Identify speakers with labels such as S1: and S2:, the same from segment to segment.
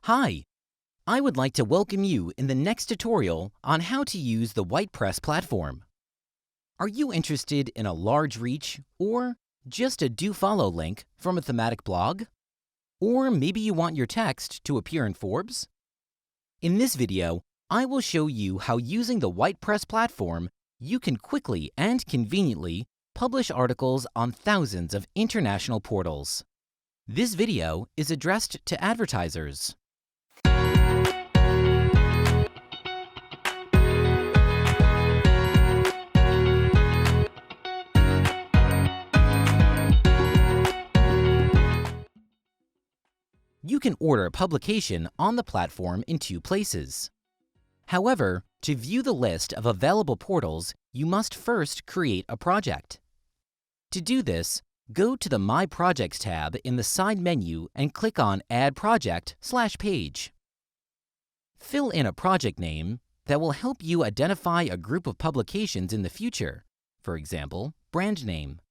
S1: Hi, I would like to welcome you in the next tutorial on how to use the WhitePress platform. Are you interested in a large reach or just a do-follow link from a thematic blog? Or maybe you want your text to appear in Forbes? In this video, I will show you how using the WhitePress platform, you can quickly and conveniently publish articles on thousands of international portals. This video is addressed to advertisers. You can order a publication on the platform in two places. However, to view the list of available portals, you must first create a project. To do this, go to the My Projects tab in the side menu and click on Add Project/Page. Fill in a project name that will help you identify a group of publications in the future, for example, brand name.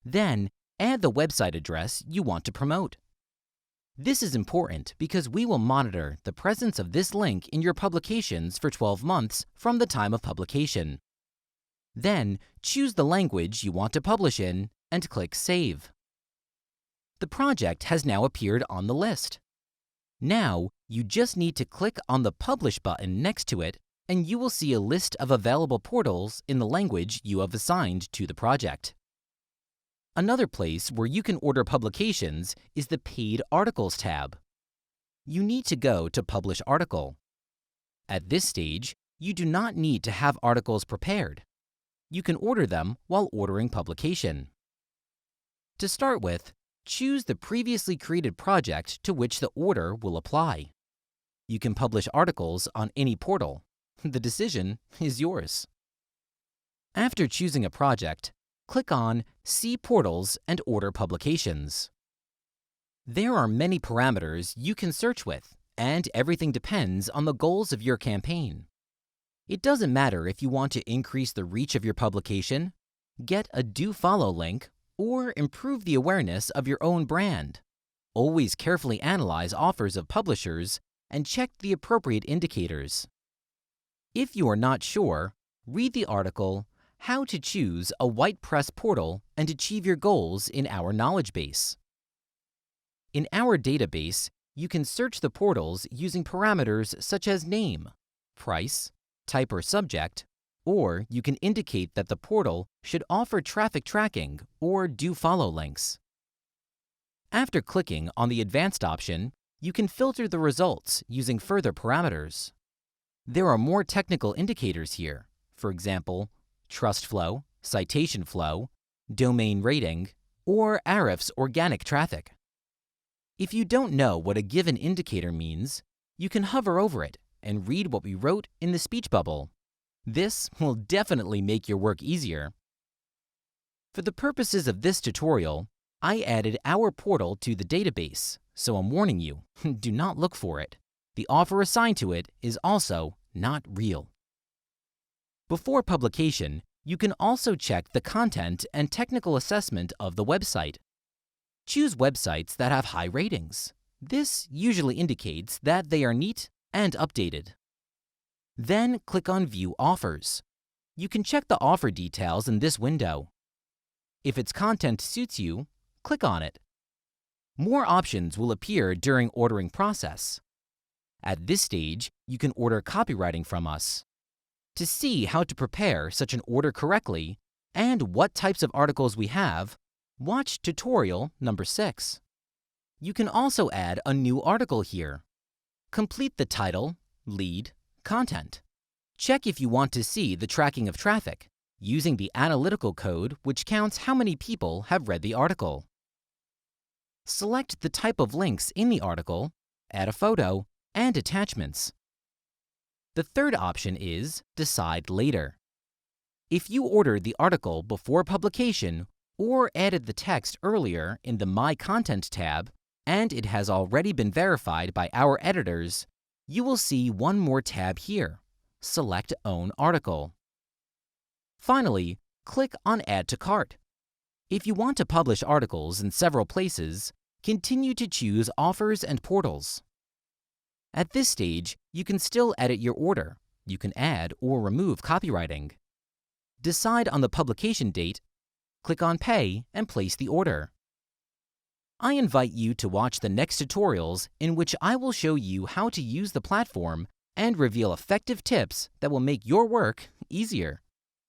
S1: Then, add the website address you want to promote. This is important because we will monitor the presence of this link in your publications for 12 months from the time of publication. Then, choose the language you want to publish in and click Save. The project has now appeared on the list. Now, you just need to click on the Publish button next to it, and you will see a list of available portals in the language you have assigned to the project. Another place where you can order publications is the Paid Articles tab. You need to go to Publish Article. At this stage, you do not need to have articles prepared. You can order them while ordering publication. To start with, choose the previously created project to which the order will apply. You can publish articles on any portal. The decision is yours. After choosing a project, click on See Portals and Order Publications. There are many parameters you can search with, and everything depends on the goals of your campaign. It doesn't matter if you want to increase the reach of your publication, get a do-follow link, or improve the awareness of your own brand. Always carefully analyze offers of publishers and check the appropriate indicators. If you are not sure, read the article How to Choose a WhitePress Portal and Achieve Your Goals in our knowledge base. In our database, you can search the portals using parameters such as name, price, type or subject, or you can indicate that the portal should offer traffic tracking or do-follow links. After clicking on the Advanced option, you can filter the results using further parameters. There are more technical indicators here, for example, trust flow, citation flow, domain rating, or Ahrefs organic traffic. If you don't know what a given indicator means, you can hover over it and read what we wrote in the speech bubble. This will definitely make your work easier. For the purposes of this tutorial, I added our portal to the database, so I'm warning you, do not look for it. The offer assigned to it is also not real. Before publication, you can also check the content and technical assessment of the website. Choose websites that have high ratings. This usually indicates that they are neat and updated. Then click on View Offers. You can check the offer details in this window. If its content suits you, click on it. More options will appear during ordering process. At this stage, you can order copywriting from us. To see how to prepare such an order correctly and what types of articles we have, watch tutorial number 6. You can also add a new article here. Complete the title, lead, content. Check if you want to see the tracking of traffic using the analytical code which counts how many people have read the article. Select the type of links in the article, add a photo, and attachments. The third option is Decide Later. If you ordered the article before publication or added the text earlier in the My Content tab, and it has already been verified by our editors, you will see one more tab here. Select Own Article. Finally, click on Add to Cart. If you want to publish articles in several places, continue to choose Offers and Portals. At this stage, you can still edit your order. You can add or remove copywriting. Decide on the publication date, click on Pay, and place the order. I invite you to watch the next tutorials in which I will show you how to use the platform and reveal effective tips that will make your work easier.